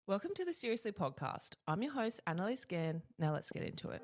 Welcome to the Seriously podcast. I'm your host, Annalise Gann. Now let's get into it.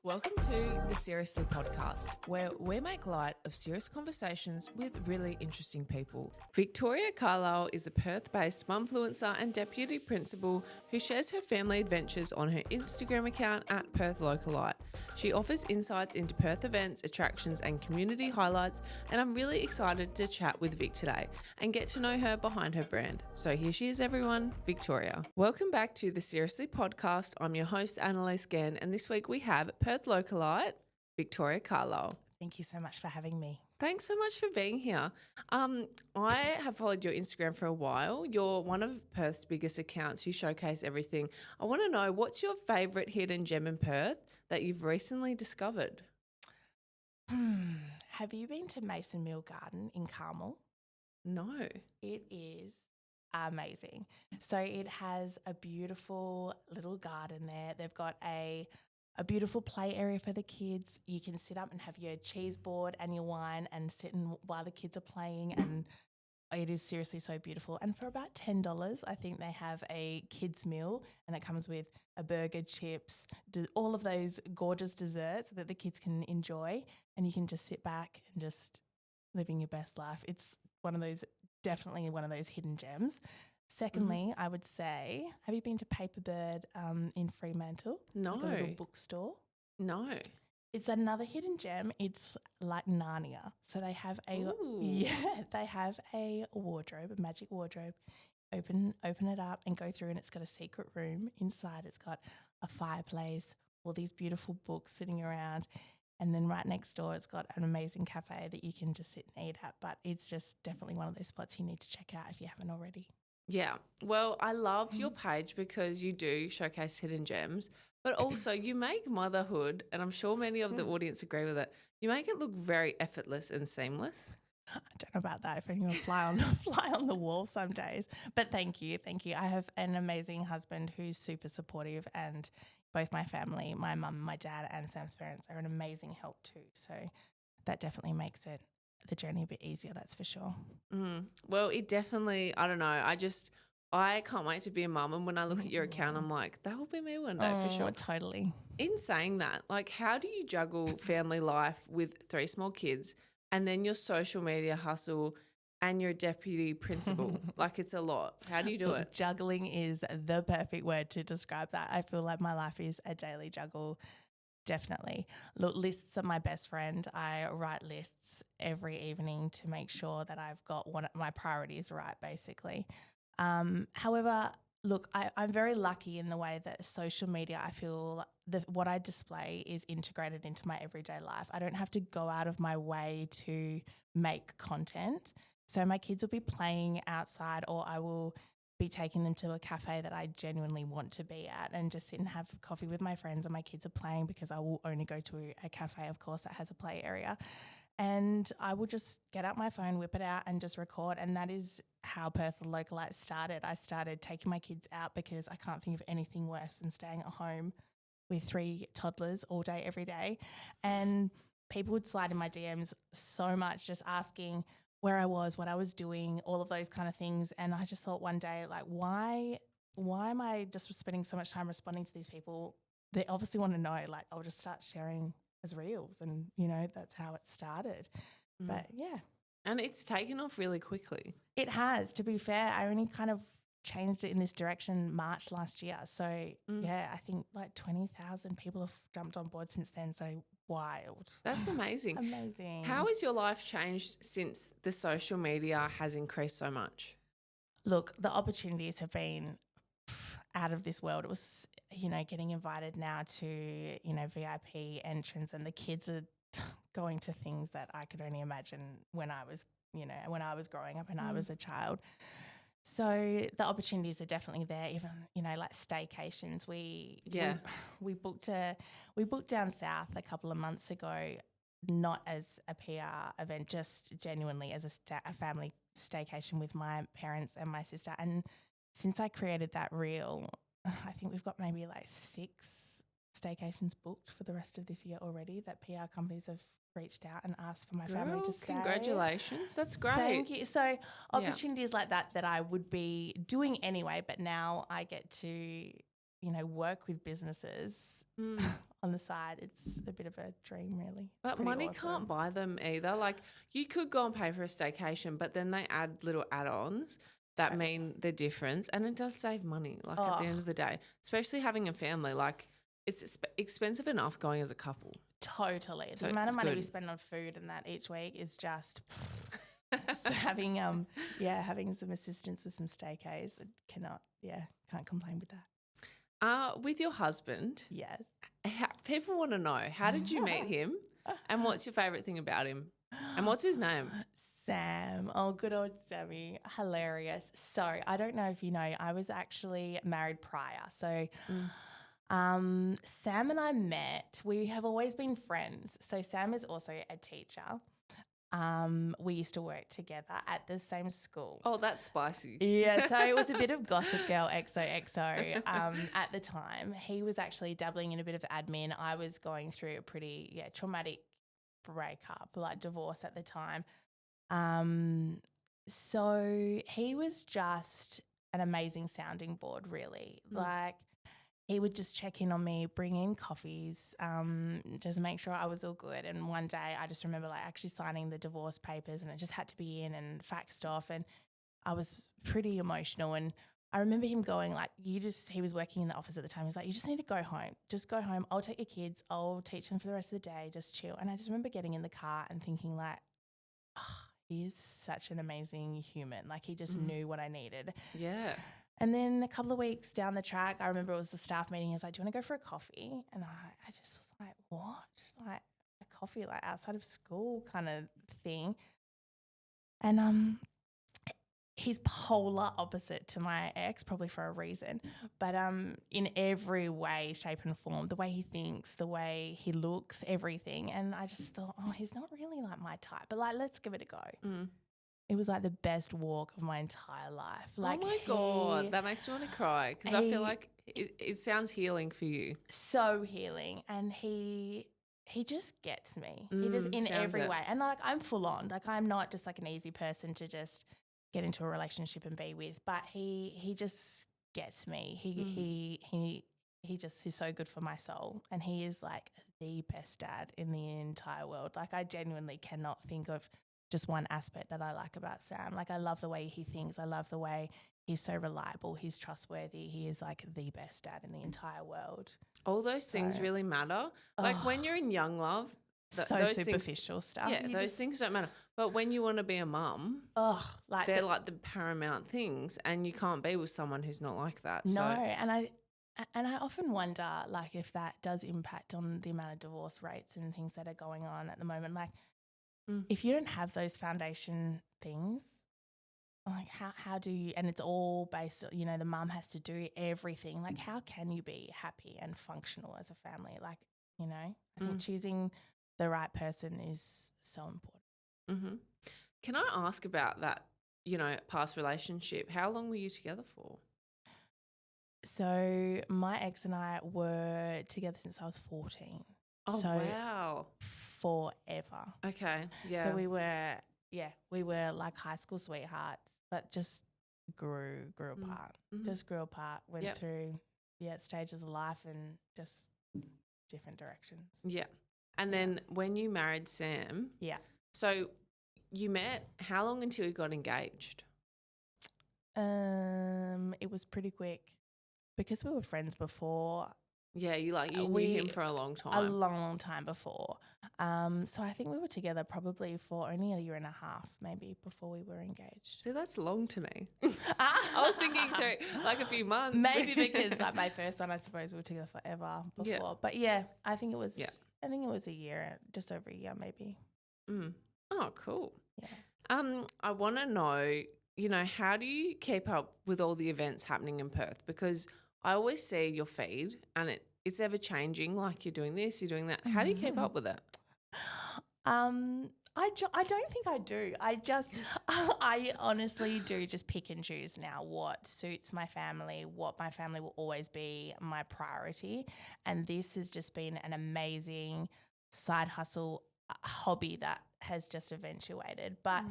Welcome to the Seriously podcast, where we make light of serious conversations with really interesting people. Victoria Carlisle is a Perth-based Mumfluencer and Deputy Principle who shares her family adventures on her Instagram account at Perth Localite. She offers insights into Perth events, attractions and community highlights, and I'm really excited to chat with Vic today and get to know her behind her brand. So here she is, everyone, Victoria. Welcome back to the Seriously podcast. I'm your host, Annalise Gann, and this week we have Perth Localite, Victoria Carlisle. Thank you so much for having me. Thanks so much for being here. I have followed your Instagram for a while. You're one of Perth's biggest accounts. You showcase everything. I want to know, what's your favourite hidden gem in Perth that you've recently discovered? Have you been to Mason Mill Garden in Carmel? No. It is amazing. So it has a beautiful little garden there. They've got a beautiful play area for the kids. You can sit up and have your cheese board and your wine and sit while the kids are playing, and it is seriously so beautiful. And for about $10, I think they have a kids meal, and it comes with a burger, chips, all of those gorgeous desserts that the kids can enjoy, and you can just sit back and just living your best life. It's definitely one of those hidden gems. Secondly, I would say, have you been to Paperbird in Fremantle? No. Like a little bookstore. No. It's another hidden gem. It's like Narnia. So they have they have a wardrobe, a magic wardrobe. Open it up and go through, and it's got a secret room inside. It's got a fireplace, all these beautiful books sitting around. And then right next door, it's got an amazing cafe that you can just sit and eat at. But it's just definitely one of those spots you need to check out if you haven't already. Yeah. Well, I love your page because you do showcase hidden gems, but also you make motherhood, and I'm sure many of the audience agree with it, you make it look very effortless and seamless. I don't know about that. If anyone fly on the wall some days. But thank you. I have an amazing husband who's super supportive, and both my family, my mum, my dad and Sam's parents are an amazing help too. So that definitely makes the journey a bit easier, that's for sure. Well, it definitely, I don't know, I can't wait to be a mum, and when I look at your account, I'm like, that will be me one day for sure. Totally. In saying that, like, how do you juggle family life with 3 small kids and then your social media hustle and your deputy principal? Like, it's a lot. How do you do it? Juggling is the perfect word to describe that. I feel like my life is a daily juggle. Definitely. Look, lists are my best friend. I write lists every evening to make sure that I've got my priorities right, basically. However, look, I'm very lucky in the way that social media, I feel what I display is integrated into my everyday life. I don't have to go out of my way to make content. So my kids will be playing outside, or I will be taking them to a cafe that I genuinely want to be at and just sit and have coffee with my friends, and my kids are playing, because I will only go to a cafe, of course, that has a play area. And I will just get out my phone, whip it out and just record. And that is how Perth Localite started. I started taking my kids out because I can't think of anything worse than staying at home with 3 toddlers all day, every day. And people would slide in my DMs so much, just asking where I was, what I was doing, all of those kind of things. And I just thought one day, like, why am I just spending so much time responding to these people? They obviously want to know. Like, I'll just start sharing as reels, and, that's how it started. But yeah. And it's taken off really quickly. It has, to be fair. I only kind of changed it in this direction March last year. So yeah, I think like 20,000 people have jumped on board since then. So wild. That's amazing. Amazing. How has your life changed since the social media has increased so much? Look, the opportunities have been out of this world. It was, getting invited now to, VIP entrance, and the kids are going to things that I could only imagine when I was growing up and I was a child. So the opportunities are definitely there. Even, like staycations. We booked down south a couple of months ago, not as a PR event, just genuinely as a family staycation with my parents and my sister. And since I created that reel, I think we've got maybe like 6 staycations booked for the rest of this year already that PR companies have reached out and asked for my family to stay. Congratulations. That's great. Thank you. So opportunities like that I would be doing anyway, but now I get to, work with businesses on the side. It's a bit of a dream, really. But money can't buy them either. Like, you could go and pay for a staycation, but then they add little add-ons that mean the difference, and it does save money, like, at the end of the day, especially having a family. Like, it's expensive enough going as a couple. Totally. So the amount of money good. we spend on food and that each week is just so having some assistance with some staycays, can't complain with that. With your husband, yes. People want to know, how did you meet him, and what's your favourite thing about him, and what's his name? Sam. Oh, good old Sammy. Hilarious. So I don't know if you know, I was actually married prior. So Sam and I met. We have always been friends. So Sam is also a teacher. We used to work together at the same school. Oh, that's spicy. Yeah, so it was a bit of Gossip Girl XOXO at the time. He was actually dabbling in a bit of admin. I was going through a pretty traumatic breakup, like divorce at the time. So he was just an amazing sounding board, really. Like, he would just check in on me, bring in coffees, just make sure I was all good. And one day I just remember actually signing the divorce papers, and it just had to be in and faxed off, and I was pretty emotional. And I remember him going he was working in the office at the time. He's like, you just need to go home. Just go home. I'll take your kids. I'll teach them for the rest of the day. Just chill. And I just remember getting in the car and thinking he is such an amazing human. Like, he just knew what I needed. Yeah. And then a couple of weeks down the track, I remember it was the staff meeting. He was like, do you want to go for a coffee? And I just was like, what? Like, a coffee, like, outside of school kind of thing. And he's polar opposite to my ex, probably for a reason. But in every way, shape and form, the way he thinks, the way he looks, everything. And I just thought, he's not really like my type. But let's give it a go. It was like the best walk of my entire life. Like, oh my God, that makes me want to cry, because I feel like it sounds healing for you. So healing. And he just gets me. He just, in every way. And I'm full on. Like, I'm not just like an easy person to just get into a relationship and be with, but he just gets me. He's so good for my soul, and he is like the best dad in the entire world. Like, I genuinely cannot think of just one aspect that I like about Sam. Like, I love the way he thinks. I love the way he's so reliable. He's trustworthy. He is like the best dad in the entire world. All those things really matter. Like, when you're in young love, those superficial stuff. Yeah, those things don't matter. But when you want to be a mum, they're like the paramount things, and you can't be with someone who's not like that. No, and I often wonder, like, if that does impact on the amount of divorce rates and things that are going on at the moment. Like, if you don't have those foundation things, like, how do you, and it's all based, the mum has to do everything. Like, how can you be happy and functional as a family? Like, I think choosing the right person is so important. Can I ask about that, past relationship? How long were you together for? So my ex and I were together since I was 14. Oh, so wow. Forever. Okay, yeah. So we were like high school sweethearts, but just grew apart. Just grew apart, went through stages of life and just different directions. Yeah. And then when you married Sam, so you met, how long until you got engaged? It was pretty quick because we were friends before. Yeah, you knew him for a long time. A long time before. So I think we were together probably for only a year and a half, maybe, before we were engaged. See, that's long to me. I was thinking through like a few months. Maybe because like my first one, I suppose we were together forever before. Yeah. But yeah, I think it was a year, just over a year maybe. Oh, cool. Yeah. I want to know, how do you keep up with all the events happening in Perth? Because I always see your feed and it's ever changing, like you're doing this, you're doing that. How do you keep up with it? I don't think I do. I honestly do just pick and choose now what suits my family, what my family will always be my priority. And this has just been an amazing side hustle hobby that has just eventuated. But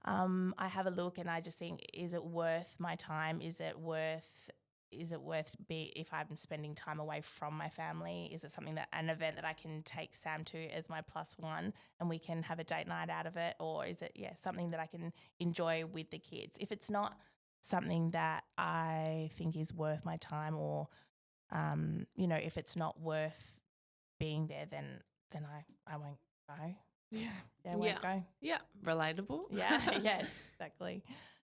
I have a look and I just think, is it worth my time? Is it worth if I'm spending time away from my family? Is it an event that I can take Sam to as my +1 and we can have a date night out of it? Or is it, something that I can enjoy with the kids? If it's not something that I think is worth my time, or, if it's not worth being there, then I won't go. Yeah, I won't go. Yeah, relatable. Yeah, yeah, exactly.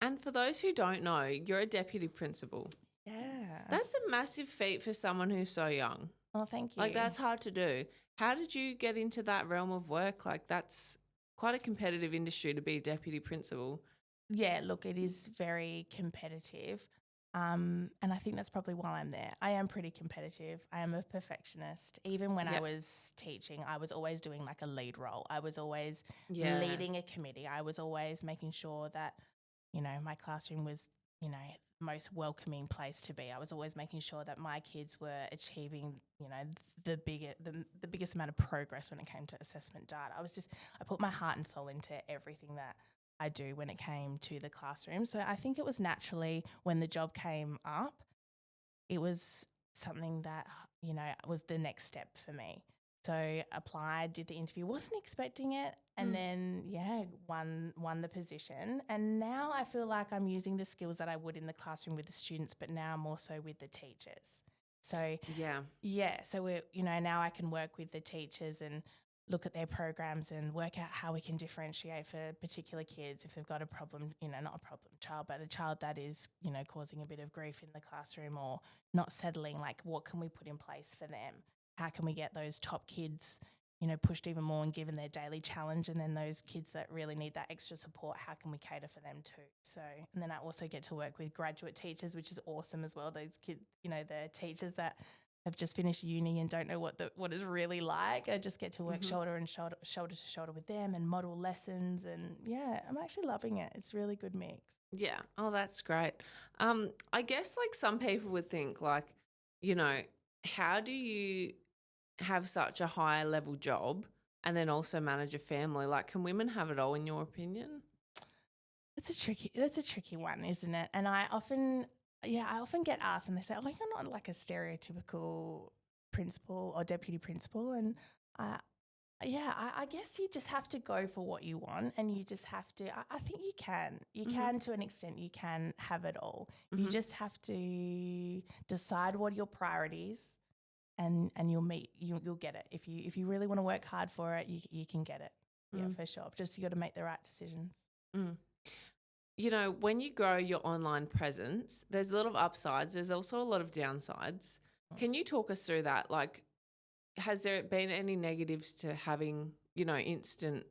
And for those who don't know, you're a deputy principal. Yeah. That's a massive feat for someone who's so young. Oh, thank you. Like, that's hard to do. How did you get into that realm of work? Like, that's quite a competitive industry to be deputy principal. Yeah, look, it is very competitive. And I think that's probably why I'm there. I am pretty competitive. I am a perfectionist. Even when I was teaching, I was always doing like a lead role. I was always leading a committee. I was always making sure that, my classroom was, the most welcoming place to be. I was always making sure that my kids were achieving, the biggest amount of progress when it came to assessment data. I put my heart and soul into everything that I do when it came to the classroom. So I think it was naturally, when the job came up, it was something that, was the next step for me. So applied, did the interview, wasn't expecting it, and then, won the position. And now I feel like I'm using the skills that I would in the classroom with the students, but now more so with the teachers. So, so we're, now I can work with the teachers and look at their programs and work out how we can differentiate for particular kids if they've got a problem, not a problem child, but a child that is, causing a bit of grief in the classroom or not settling. Like, what can we put in place for them? How can we get those top kids, pushed even more and given their daily challenge? And then those kids that really need that extra support, how can we cater for them too? So, and then I also get to work with graduate teachers, which is awesome as well. Those kids, the teachers that have just finished uni and don't know what it's really like. I just get to work shoulder to shoulder with them and model lessons. And I'm actually loving it. It's a really good mix. Yeah. Oh, that's great. I guess like some people would think like, how do you have such a high level job and then also manage a family? Like, can women have it all in your opinion? That's a tricky one, isn't it? And I often get asked and they say, you're not like a stereotypical principal or deputy principal. And I guess you just have to go for what you want, and you just have to, I think you can to an extent, you can have it all. You just have to decide what are your priorities, and you'll get it. If you really want to work hard for it, you can get it. Yeah, for sure. Just you got to make the right decisions. When you grow your online presence, there's a lot of upsides. There's also a lot of downsides. Can you talk us through that? Like, has there been any negatives to having, instant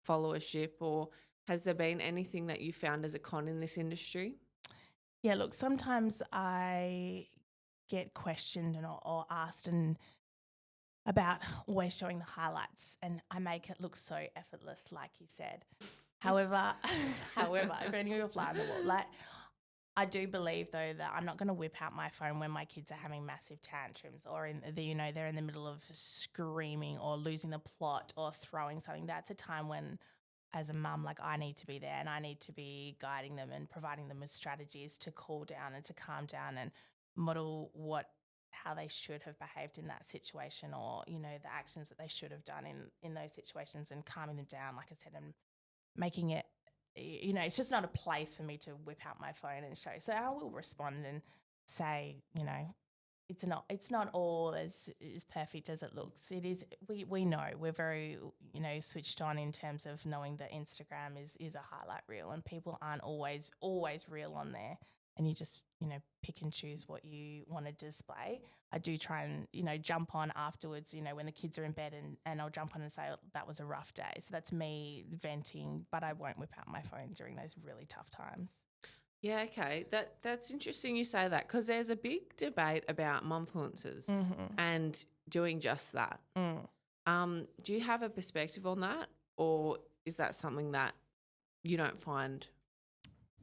followership, or has there been anything that you found as a con in this industry? Yeah, look, sometimes I get questioned or asked about always showing the highlights, and I make it look so effortless, like you said. However, if any of you fly on the wall, like, I do believe though that I'm not going to whip out my phone when my kids are having massive tantrums, or they're in the middle of screaming or losing the plot or throwing something. That's a time when, as a mum, like, I need to be there and I need to be guiding them and providing them with strategies to cool down and to calm down and model how they should have behaved in that situation, or, the actions that they should have done in those situations, and calming them down, like I said, and making it, it's just not a place for me to whip out my phone and show. So I will respond and say, it's not all as perfect as it looks. It is, we know, we're very, switched on in terms of knowing that Instagram is a highlight reel, and people aren't always real on there, and you just, pick and choose what you want to display. I do try and, jump on afterwards, when the kids are in bed, and I'll jump on and say, oh, that was a rough day. So that's me venting, but I won't whip out my phone during those really tough times. Yeah, okay. That's interesting you say that, because there's a big debate about mumfluencers and doing just that. Do you have a perspective on that, or is that something that you don't find,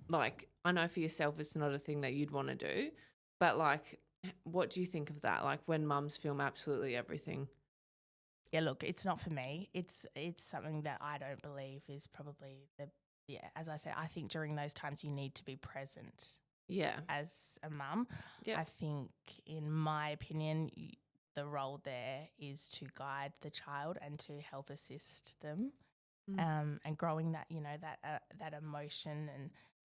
like, I know for yourself it's not a thing that you'd want to do, but like, what do you think of that? Like, when mums film absolutely everything? Yeah, look, it's not for me. It's something that I don't believe is probably as I said, I think during those times you need to be present. Yeah. As a mum. Yep. I think, in my opinion, the role there is to guide the child and to help assist them, and growing that, that emotion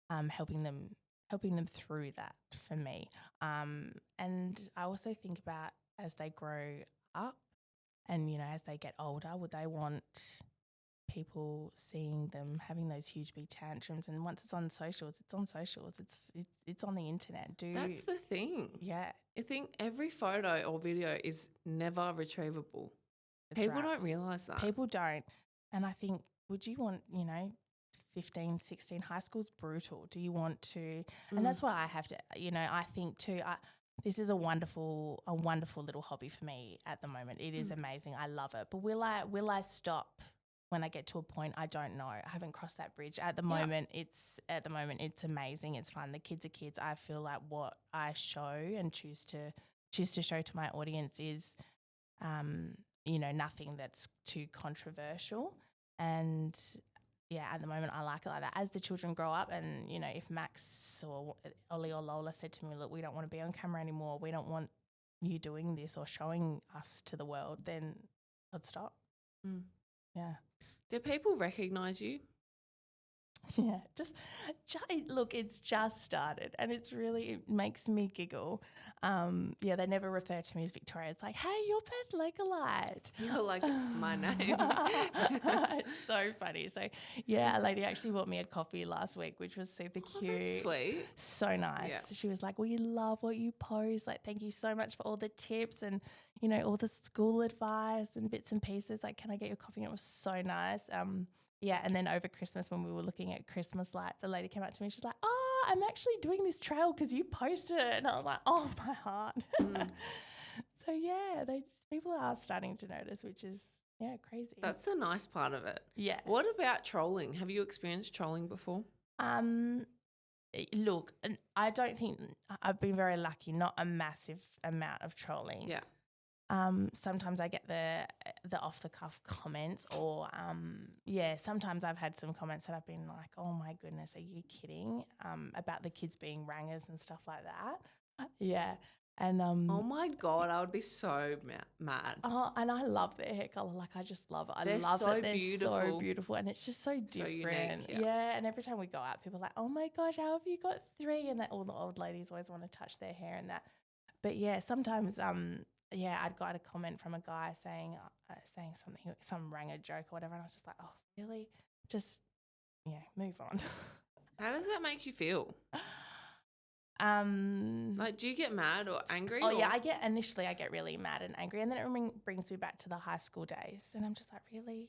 and helping them through that for me. And I also think about as they grow up and, as they get older, would they want people seeing them having those huge big tantrums? And once it's on socials, it's on socials. It's on the internet. That's the thing. Yeah. I think every photo or video is never retrievable. People don't realise that. People don't. And I think, would you want, 15, 16, high school's brutal. Do you want to? And that's why I have to, I think too, this is a wonderful little hobby for me at the moment. It is amazing. I love it. But will I stop when I get to a point? I don't know. I haven't crossed that bridge. At the moment, it's amazing. It's fun. The kids are kids. I feel like what I show and choose to show to my audience is, nothing that's too controversial. And yeah, at the moment I like it like that. As the children grow up and, if Max or Ollie or Lola said to me, look, we don't want to be on camera anymore, we don't want you doing this or showing us to the world, then I'd stop. Yeah. Do people recognise you? Yeah, look, it's just started and it makes me giggle. They never refer to me as Victoria. It's like, hey, you're Perth Localite. You're like my name. It's so funny. So, yeah, a lady actually bought me a coffee last week, which was super cute. That's sweet. So nice. Yeah. She was like, we love what you post. Like, thank you so much for all the tips and, all the school advice and bits and pieces. Like, can I get your coffee? And it was so nice. Yeah, and then over Christmas when we were looking at Christmas lights, a lady came up to me. She's like, oh, I'm actually doing this trail because you posted it. And I was like, oh, my heart. So, yeah, people are starting to notice, which is, crazy. That's the nice part of it. Yes. What about trolling? Have you experienced trolling before? Look, I don't think I've been very lucky, not a massive amount of trolling. Yeah. Sometimes I get the off the cuff comments or, sometimes I've had some comments that I've been like, oh my goodness, are you kidding? About the kids being rangers and stuff like that. Yeah. And, oh my God, I would be so mad. Oh, and I love their hair color. Like, I just love it. They're so beautiful. And it's just so different. So unique, yeah. And every time we go out, people are like, oh my gosh, how have you got 3? And all the old ladies always want to touch their hair and that. But yeah, sometimes, I'd got a comment from a guy saying something, some ranger joke or whatever, and I was just like, oh, really? Just, move on. How does that make you feel? Like, do you get mad or angry? Oh, yeah, I get really mad and angry, and then it brings me back to the high school days, and I'm just like, really?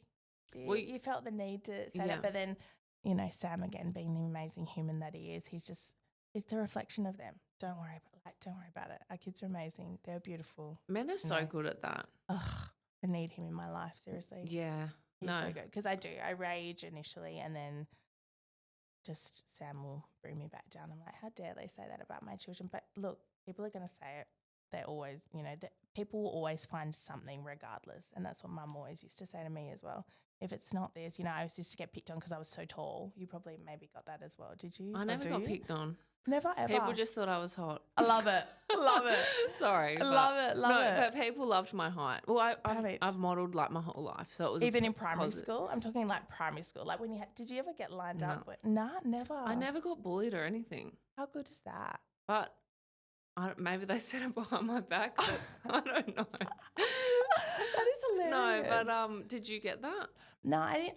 You felt the need to say that, but then, Sam, again, being the amazing human that he is, it's a reflection of them. Don't worry about it. Our kids are amazing. They're beautiful. Men are so good at that. Ugh, I need him in my life, seriously. Yeah. He's so good. Because I do. I rage initially and then just Sam will bring me back down. I'm like, how dare they say that about my children? But look, people are going to say it. They're always, people will always find something regardless. And that's what Mum always used to say to me as well. If it's not this, I used to get picked on because I was so tall. You probably maybe got that as well. Did you? I never got picked on. Never ever. People just thought I was hot. I love it. Love it. Sorry. Love it. But people loved my height. Well, I've modelled like my whole life. So it was even in primary school. I'm talking like primary school. Like when did you ever get lined up? Nah, never. I never got bullied or anything. How good is that? But maybe they said it behind my back, but I don't know. That is hilarious. No, but did you get that? No, I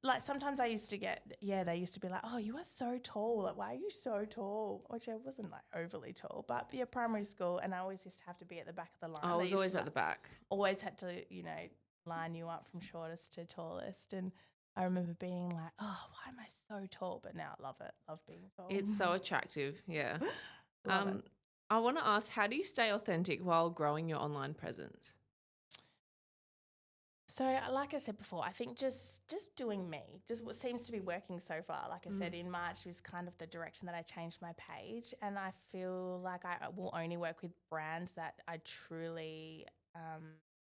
like sometimes I used to get, they used to be like, oh, you are so tall. Like, why are you so tall? Which I wasn't like overly tall, but primary school, and I always used to have to be at the back of the line. I was always at the back. Always had to, line you up from shortest to tallest. And I remember being like, oh, why am I so tall? But now I love it. Love being tall. It's so attractive. Yeah. I want to ask, how do you stay authentic while growing your online presence? So like I said before, I think just doing me, just what seems to be working so far. Like I said, in March was kind of the direction that I changed my page, and I feel like I will only work with brands that I truly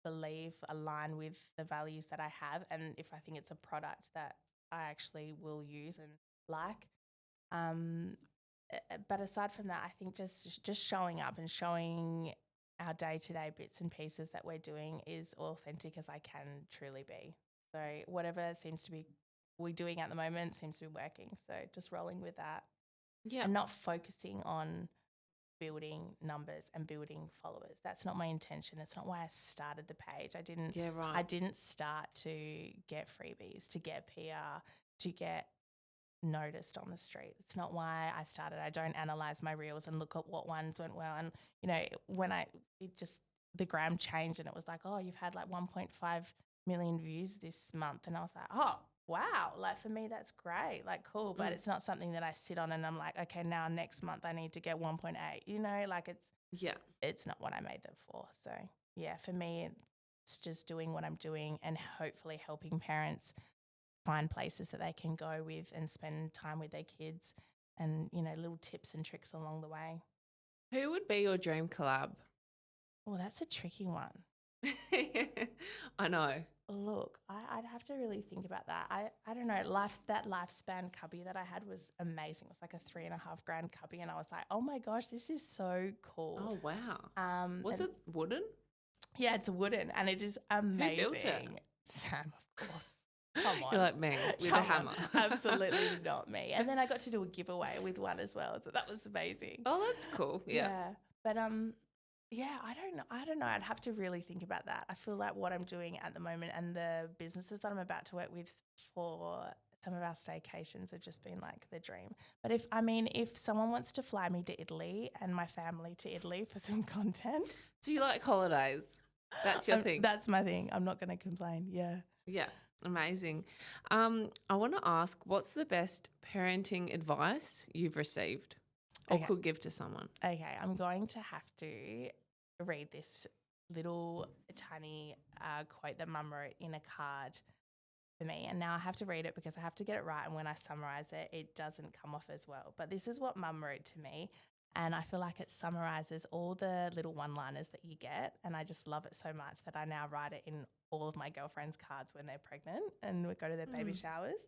believe align with the values that I have, and if I think it's a product that I actually will use and like. But aside from that, I think just showing up and showing our day-to-day bits and pieces that we're doing is authentic as I can truly be. So whatever seems to be we're doing at the moment seems to be working. So just rolling with that. Yeah. And not focusing on building numbers and building followers. That's not my intention. It's not why I started the page. I didn't start to get freebies, to get PR, to get noticed on the street. It's not why I started. I don't analyze my reels and look at what ones went well. And, you know, the gram changed and it was like, oh, you've had like 1.5 million views this month. And I was like, oh, wow. Like for me, that's great. Like cool. But it's not something that I sit on and I'm like, okay, now next month I need to get 1.8, you know, like it's not what I made them for. So yeah, for me, it's just doing what I'm doing and hopefully helping parents find places that they can go with and spend time with their kids and, you know, little tips and tricks along the way. Who would be your dream collab? Oh, that's a tricky one. I know. Look, I'd have to really think about that. I don't know. That lifespan cubby that I had was amazing. It was like a $3,500 cubby, and I was like, oh my gosh, this is so cool. Oh wow. Was it wooden? Yeah, it's wooden, and it is amazing. Who built it? Sam, of course. Come on. You're like me with a hammer. Absolutely not me. And then I got to do a giveaway with one as well, so that was amazing. Oh, that's cool. Yeah. But yeah, I don't know. I'd have to really think about that. I feel like what I'm doing at the moment and the businesses that I'm about to work with for some of our staycations have just been like the dream. But if someone wants to fly me to Italy and my family to Italy for some content. So you like holidays? That's your thing? That's my thing. I'm not going to complain. Yeah. Yeah. Amazing. I want to ask, what's the best parenting advice you've received or could give to someone? Okay, I'm going to have to read this little tiny quote that Mum wrote in a card for me. And now I have to read it because I have to get it right. And when I summarize it, it doesn't come off as well. But this is what Mum wrote to me. And I feel like it summarizes all the little one-liners that you get. And I just love it so much that I now write it in all of my girlfriends' cards when they're pregnant and we go to their baby showers.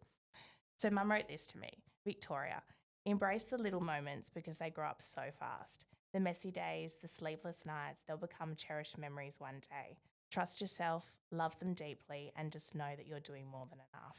So Mum wrote this to me. Victoria, embrace the little moments because they grow up so fast. The messy days, the sleepless nights, they'll become cherished memories one day. Trust yourself, love them deeply, and just know that you're doing more than enough.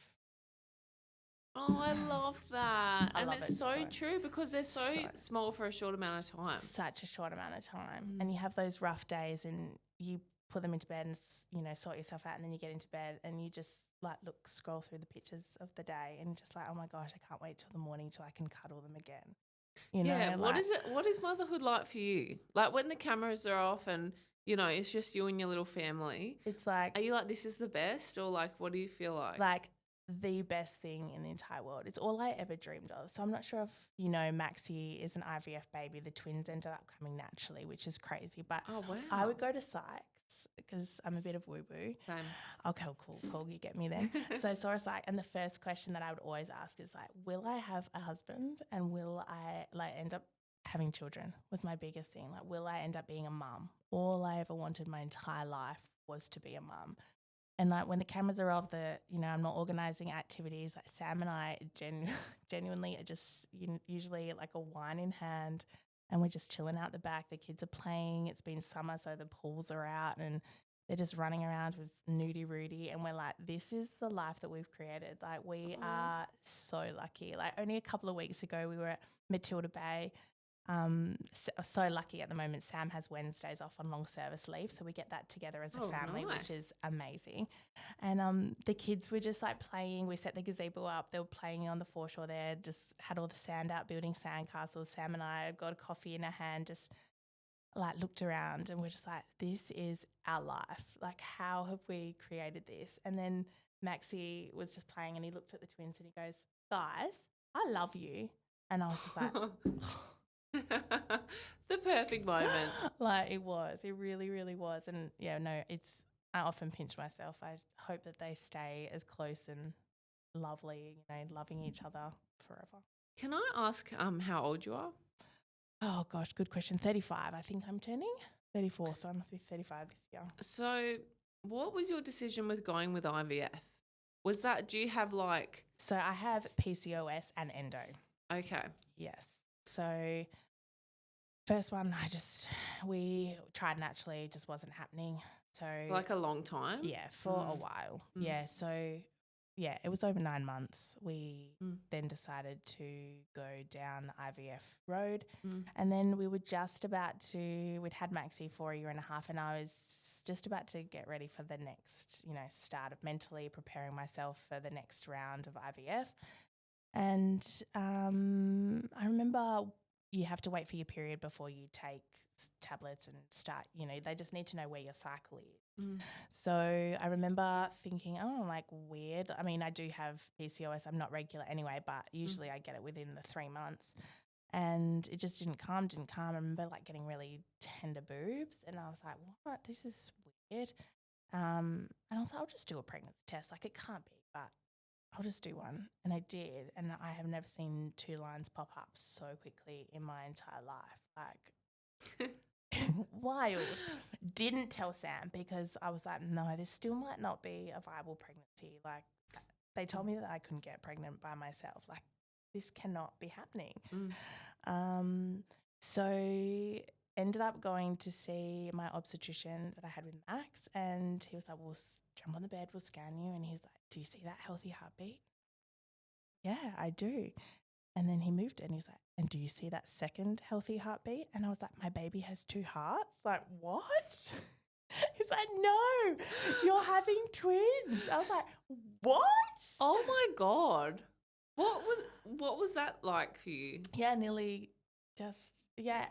Oh, I love that. And it's so so true because they're so small for a short amount of time. Such a short amount of time. And you have those rough days and you put them into bed and, you know, sort yourself out and then you get into bed and you just like scroll through the pictures of the day and just like, oh my gosh, I can't wait till the morning till I can cuddle them again. You know, yeah. What is motherhood like for you? Like when the cameras are off and, you know, it's just you and your little family. It's like, are you like, this is the best, or like, what do you feel like? Like the best thing in the entire world. It's all I ever dreamed of. So I'm not sure if, you know, Maxie is an IVF baby. The twins ended up coming naturally, which is crazy. But oh, wow. I would go to Sykes because I'm a bit of woo-woo. Same. Okay, cool, you get me then. So I saw a Sykes and the first question that I would always ask is like, will I have a husband and will I like end up having children was my biggest thing. Like, will I end up being a mum? All I ever wanted my entire life was to be a mum. And like when the cameras are off, I'm not organising activities. Like Sam and I genuinely are just usually like a wine in hand, and we're just chilling out the back. The kids are playing. It's been summer, so the pools are out, and they're just running around with Nudie Rudy. And we're like, this is the life that we've created. Like we are so lucky. Like only a couple of weeks ago, we were at Matilda Bay. So lucky at the moment. Sam has Wednesdays off on long service leave, so we get that together as a family, nice. which is amazing. And the kids were just like playing. We set the gazebo up. They were playing on the foreshore there. Just had all the sand out, building sandcastles. Sam and I got a coffee in our hand, just like looked around, and we're just like, this is our life. Like, how have we created this? And then Maxie was just playing, and he looked at the twins and he goes, "Guys, I love you." And I was just like. The perfect moment. Like it really, really was. And yeah, no, I often pinch myself. I hope that they stay as close and lovely, you know, loving each other forever. Can I ask how old you are? Oh gosh, good question. 35. I think I'm turning 34, so I must be 35 this year. So What was your decision with going with IVF? Was that, do you have like, So I have PCOS and endo. okay. Yes. So first one, we tried naturally, just wasn't happening. So Like a long time? yeah, for a while. Mm. Yeah. So yeah, it was over 9 months. We Mm. then decided to go down the IVF road. Mm. And then we were just about to, we'd had Maxie for a year and a half, and I was just about to get ready for the next, start of mentally preparing myself for the next round of IVF. And I remember you have to wait for your period before you take tablets and start, they just need to know where your cycle is. Mm. So I remember thinking, oh, like weird. I mean, I do have PCOS. I'm not regular anyway, but usually I get it within the 3 months. And it just didn't come. I remember like getting really tender boobs, and I was like, what? This is weird. And I was like, I'll just do a pregnancy test. Like, it can't be, but I'll just do one. And I did. And I have never seen 2 lines pop up so quickly in my entire life. Like, wild. Didn't tell Sam because I was like, no, this still might not be a viable pregnancy. Like, they told me that I couldn't get pregnant by myself. Like, this cannot be happening. So ended up going to see my obstetrician that I had with Max, and he was like, we'll jump on the bed, we'll scan you. And he's like, do you see that healthy heartbeat? Yeah, I do. And then he moved it and he's like, and do you see that second healthy heartbeat? And I was like, my baby has 2 hearts? Like, what? He's like, no, you're having twins. I was like, what? Oh my God. What was that like for you? Yeah, nearly just, yeah.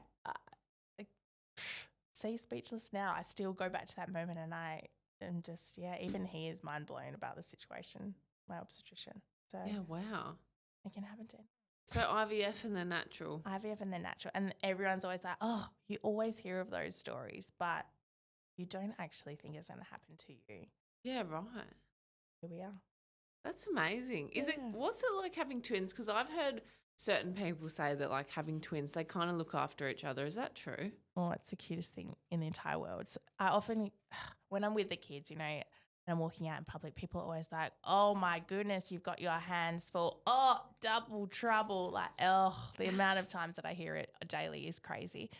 See, speechless now. I still go back to that moment and I am just, even he is mind blown about the situation, my obstetrician. So Yeah, wow. it can happen to anyone. So IVF and then natural. IVF and then natural. And everyone's always like, oh, you always hear of those stories, but you don't actually think it's going to happen to you. Yeah, right. Here we are. That's amazing. What's it like having twins? Because I've heard certain people say that like having twins, they kind of look after each other. Is that true? Oh, it's the cutest thing in the entire world. So I often, when I'm with the kids, and I'm walking out in public, people are always like, oh my goodness, you've got your hands full. Oh, double trouble. Like, the amount of times that I hear it daily is crazy.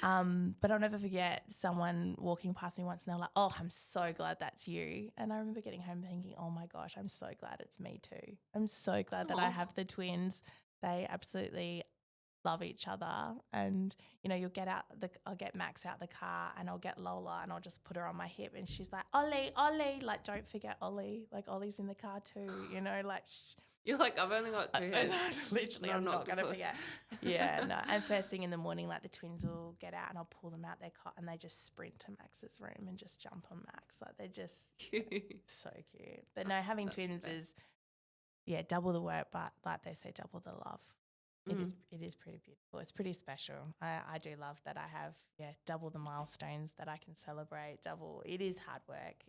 But I'll never forget someone walking past me once and they're like, oh, I'm so glad that's you. And I remember getting home thinking, oh my gosh, I'm so glad it's me too. I'm so glad that I have the twins. They absolutely love each other. And, I'll get Max out the car and I'll get Lola and I'll just put her on my hip and she's like, Ollie, like, don't forget Ollie. Like, Ollie's in the car too, like. You're like, I've only got 2 heads. Literally, I'm not going to forget. Yeah, no. And first thing in the morning, like the twins will get out and I'll pull them out their cot and they just sprint to Max's room and just jump on Max. Like, they're just so cute. But no, having twins is, double the work, but like they say, double the love. It is pretty beautiful. It's pretty special. I do love that I have, double the milestones that I can celebrate. It is hard work.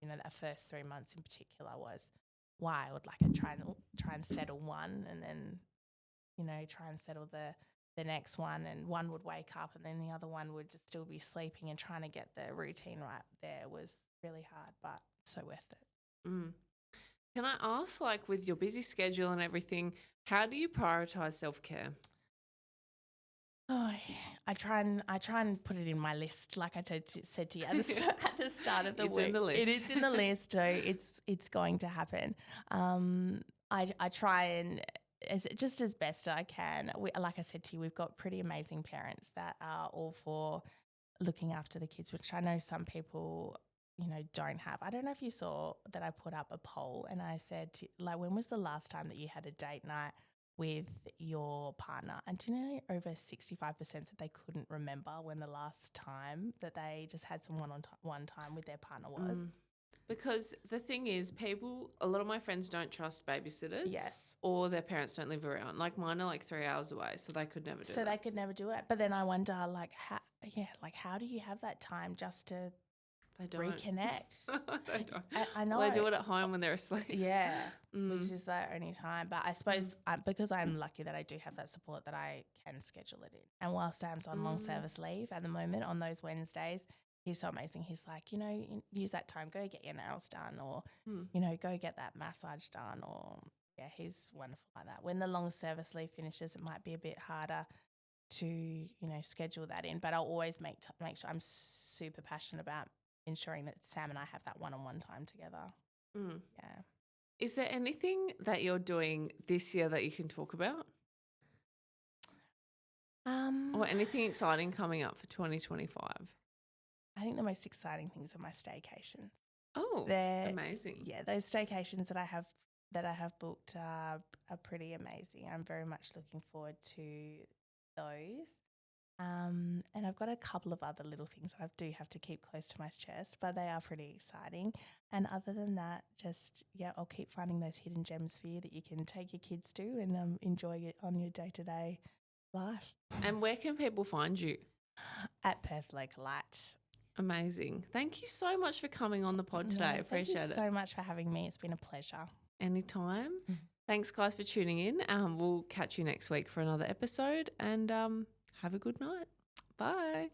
That first 3 months in particular was wild. Like, I try and settle one and then, try and settle the next one, and one would wake up and then the other one would just still be sleeping, and trying to get the routine right there was really hard, but so worth it. Can I ask, like, with your busy schedule and everything, how do you prioritize self-care? Oh, I try and put it in my list, like I said to you at the start of the week. It's in the list. It is in the list, so it's going to happen. I try and just as best I can. Like I said to you, we've got pretty amazing parents that are all for looking after the kids, which I know some people don't have. I don't know if you saw that I put up a poll and I said, like, when was the last time that you had a date night with your partner? And do you know over 65% said they couldn't remember when the last time that they just had some one time with their partner was. Because the thing is, a lot of my friends don't trust babysitters. Yes. Or their parents don't live around. Like, mine are like 3 hours away, so they could never do that. So they could never do it. But then I wonder, like, how do you have that time just to reconnect? They don't. I know. Well, they do it at home when they're asleep. Yeah, which is their only time. But I suppose because I'm lucky that I do have that support, that I can schedule it in. And while Sam's on long service leave at the moment on those Wednesdays, he's so amazing. He's like, use that time, go get your nails done, or, go get that massage done, or, yeah, he's wonderful like that. When the long service leave finishes, it might be a bit harder to, schedule that in, but I'll always make sure. I'm super passionate about ensuring that Sam and I have that one-on-one time together. Yeah. Is there anything that you're doing this year that you can talk about? Or anything exciting coming up for 2025? I think the most exciting things are my staycations. Oh, They're amazing. Yeah, those staycations that I have booked are pretty amazing. I'm very much looking forward to those. And I've got a couple of other little things that I do have to keep close to my chest, but they are pretty exciting. And other than that, I'll keep finding those hidden gems for you that you can take your kids to and enjoy it on your day-to-day life. And where can people find you? At Perth Localite. Amazing. Thank you so much for coming on the pod today. I appreciate it. Thank you so much for having me. It's been a pleasure. Anytime. Thanks, guys, for tuning in. We'll catch you next week for another episode, and have a good night. Bye.